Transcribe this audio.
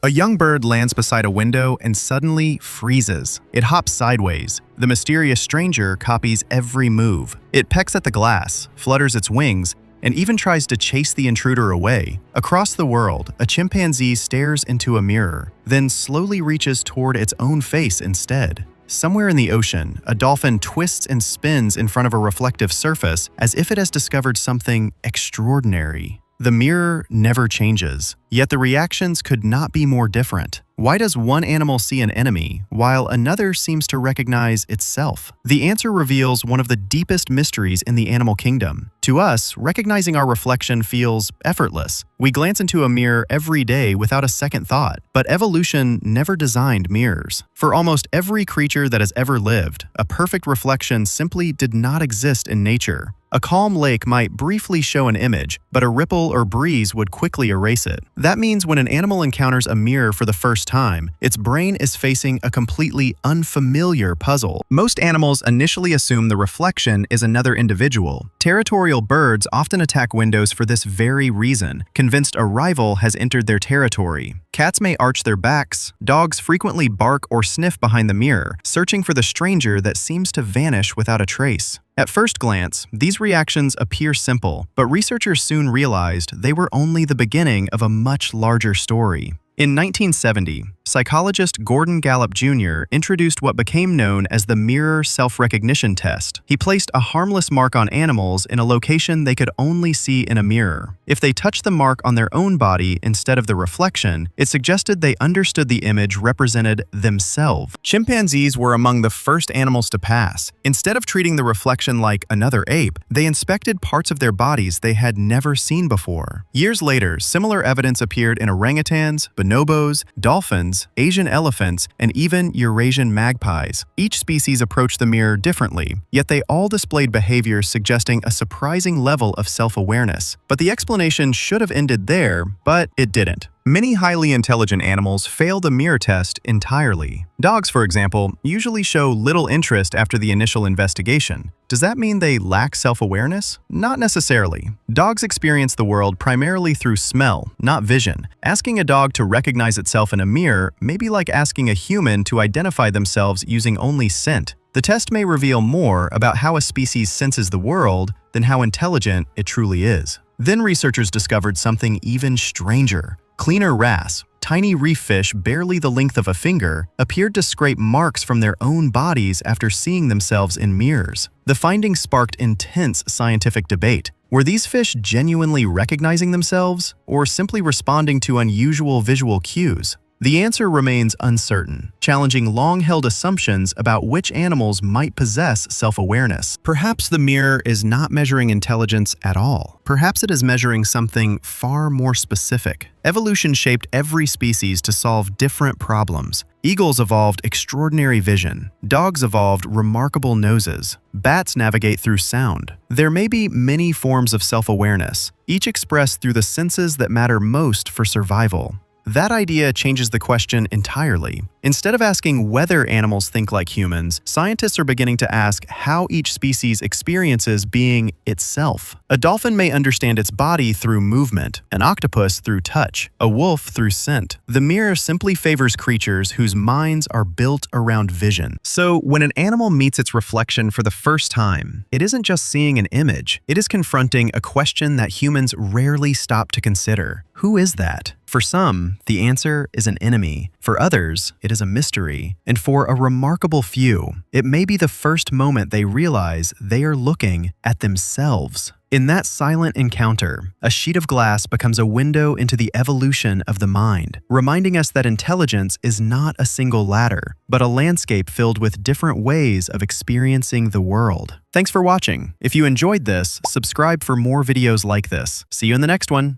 A young bird lands beside a window and suddenly freezes. It hops sideways. The mysterious stranger copies every move. It pecks at the glass, flutters its wings, and even tries to chase the intruder away. Across the world, a chimpanzee stares into a mirror, then slowly reaches toward its own face instead. Somewhere in the ocean, a dolphin twists and spins in front of a reflective surface as if it has discovered something extraordinary. The mirror never changes, yet the reactions could not be more different. Why does one animal see an enemy, while another seems to recognize itself? The answer reveals one of the deepest mysteries in the animal kingdom. To us, recognizing our reflection feels effortless. We glance into a mirror every day without a second thought, but evolution never designed mirrors. For almost every creature that has ever lived, a perfect reflection simply did not exist in nature. A calm lake might briefly show an image, but a ripple or breeze would quickly erase it. That means when an animal encounters a mirror for the first time, its brain is facing a completely unfamiliar puzzle. Most animals initially assume the reflection is another individual. Territorial birds often attack windows for this very reason, convinced a rival has entered their territory. Cats may arch their backs. Dogs frequently bark or sniff behind the mirror, searching for the stranger that seems to vanish without a trace. At first glance, these reactions appear simple, but researchers soon realized they were only the beginning of a much larger story. In 1970, psychologist Gordon Gallup Jr. introduced what became known as the mirror self-recognition test. He placed a harmless mark on animals in a location they could only see in a mirror. If they touched the mark on their own body instead of the reflection, it suggested they understood the image represented themselves. Chimpanzees were among the first animals to pass. Instead of treating the reflection like another ape, they inspected parts of their bodies they had never seen before. Years later, similar evidence appeared in orangutans, bonobos, dolphins, Asian elephants, and even Eurasian magpies. Each species approached the mirror differently, yet they all displayed behaviors suggesting a surprising level of self-awareness. But the explanation should have ended there, but it didn't. Many highly intelligent animals fail the mirror test entirely. Dogs, for example, usually show little interest after the initial investigation. Does that mean they lack self-awareness? Not necessarily. Dogs experience the world primarily through smell, not vision. Asking a dog to recognize itself in a mirror may be like asking a human to identify themselves using only scent. The test may reveal more about how a species senses the world than how intelligent it truly is. Then researchers discovered something even stranger. Cleaner wrasse, tiny reef fish barely the length of a finger, appeared to scrape marks from their own bodies after seeing themselves in mirrors. The findings sparked intense scientific debate. Were these fish genuinely recognizing themselves, or simply responding to unusual visual cues? The answer remains uncertain, challenging long-held assumptions about which animals might possess self-awareness. Perhaps the mirror is not measuring intelligence at all. Perhaps it is measuring something far more specific. Evolution shaped every species to solve different problems. Eagles evolved extraordinary vision. Dogs evolved remarkable noses. Bats navigate through sound. There may be many forms of self-awareness, each expressed through the senses that matter most for survival. That idea changes the question entirely. Instead of asking whether animals think like humans, scientists are beginning to ask how each species experiences being itself. A dolphin may understand its body through movement, an octopus through touch, a wolf through scent. The mirror simply favors creatures whose minds are built around vision. So when an animal meets its reflection for the first time, it isn't just seeing an image, it is confronting a question that humans rarely stop to consider. Who is that? For some, the answer is an enemy. For others, it is a mystery. And for a remarkable few, it may be the first moment they realize they are looking at themselves. In that silent encounter, a sheet of glass becomes a window into the evolution of the mind, reminding us that intelligence is not a single ladder, but a landscape filled with different ways of experiencing the world. Thanks for watching. If you enjoyed this, subscribe for more videos like this. See you in the next one.